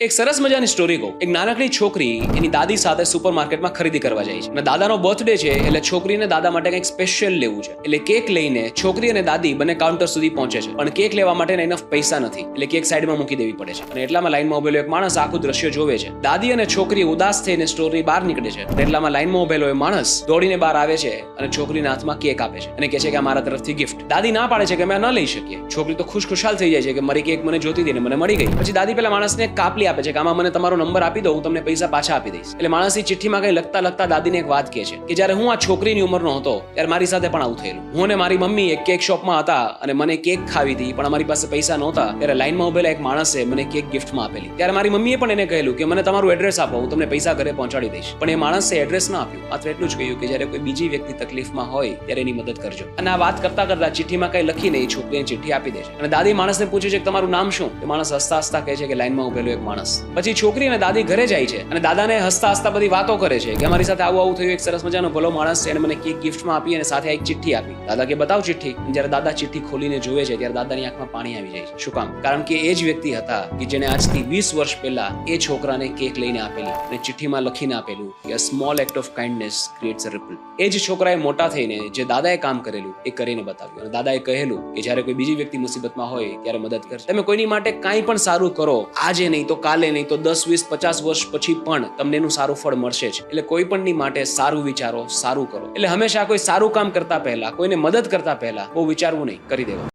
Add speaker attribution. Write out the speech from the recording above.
Speaker 1: એક સરસ મજાની સ્ટોરી કહું. એક નાનકડી છોકરી એની દાદી સાથે સુપરમાર્કેટમાં ખરીદી કરવા જાય છે અને દાદાનો બર્થડે છે એટલે છોકરીને દાદા માટે કંઈક સ્પેશિયલ લેવું છે. એટલે કેક લઈને છોકરી અને દાદી બંને કાઉન્ટર સુધી પહોંચે છે, પણ કેક લેવા માટે એનફ પૈસા નથી એટલે કેક સાઈડમાં મૂકી દેવી પડે છે. અને એટલામાં લાઈનમાં ઉભેલો એક માણસ આખું દ્રશ્ય જોવે છે. દાદી અને છોકરી ઉદાસ થઈને સ્ટોરની બહાર નીકળે છે. એટલામાં લાઈનમાં ઉભેલો એ માણસ દોડીને બહાર આવે છે અને છોકરીના હાથમાં કેક આપે છે અને કહે છે કે આ મારા તરફથી ગિફ્ટ. દાદી ના પાડે છે કે અમે ન લઈ શકીએ. છોકરી તો ખુશખુશાલ થઈ જાય છે કે મારી કેક મને જોતી હતી ને મને મળી ગઈ. પછી દાદી પેલા માણસને એક કાપલી આપે છે કે આમાં મને તમારો નંબર આપી દો, હું તમને પૈસા પાછા આપી દઈશ. એટલે માણસની ચિઠ્ઠીમાં કઈ લખતા દાદીને એક વાત કહે છે કે જ્યારે હું આ છોકરીની ઉંમરનો હતો ત્યારે મારી સાથે પણ આવું થયેલું. હું અને મારી મમ્મી એક કેક શોપમાં હતા અને મને કેક ખાવી હતી, પણ અમારી પાસે પૈસા નહોતા. ત્યારે લાઈનમાં ઉભેલા એક માણસે મને કેક ગિફ્ટમાં આપેલી. ત્યારે મારી મમ્મીએ પણ એને કહેલું કે મને તમારું એડ્રેસ આપો, હું તમને પૈસા ઘરે પહોંચાડી દઈશ. પણ એ માણસે એડ્રેસ ના આપ્યું, માત્ર એટલું જ કહ્યું કે જ્યારે કોઈ બીજી વ્યક્તિ તકલીફમાં હોય ત્યારે એની મદદ કરજો. અને આ વાત કરતા ચિઠ્ઠીમાં કઈ લખીને એ છોકરીને ચિઠ્ઠી આપી દે છે. અને દાદી માણસને પૂછે છે કે તમારું નામ શું? એ માણસ હસતા હસતા કહે છે કે લાઈનમાં ઉભેલો એક માણસ. પછી છોકરી અને દાદી ઘરે જાય છે અને દાદાને હસતા હસતા બધી વાતો કરે છે કે અમારી સાથે આવું થયું, એક સરસ મજાનો ભલો માણસ છે, એને મને કેક ગિફ્ટમાં આપી અને સાથે એક ચિઠ્ઠી આપી. દાદા કે બતાવ ચિઠ્ઠી. જ્યારે દાદા ચિઠ્ઠી ખોલીને જોવે છે ત્યારે દાદાની આંખમાં પાણી આવી જાય છે. શું કામ? કારણ કે એ જ વ્યક્તિ હતા કે જેને આજથી 20 વર્ષ પહેલા એ છોકરાને કેક લઈને આપેલી અને ચિઠ્ઠીમાં લખીને આપેલું કે a small act of kindness creates a ripple. એ જ છોકરાએ મોટા થઈને જે દાદાએ કામ કરેલું એ કરીને બતાવ્યું. અને દાદાએ કહેલું કે જ્યારે કોઈ બીજી વ્યક્તિ મુસીબતમાં હોય ત્યારે મદદ કરશે. તમે કોઈની માટે કાંઈ પણ સારું કરો, આજે નહીં તો કાલે નહીં તો 10, 20, 50 વર્ષ પછી પણ તમને એનું સારું ફળ મળશે જ. એટલે કોઈ પણની માટે સારું વિચારો, સારું કરો. એટલે હંમેશા કોઈ સારું કામ કરતા પહેલા, કોઈને મદદ કરતા પહેલા બહુ વિચારવું નહીં, કરી દેવું.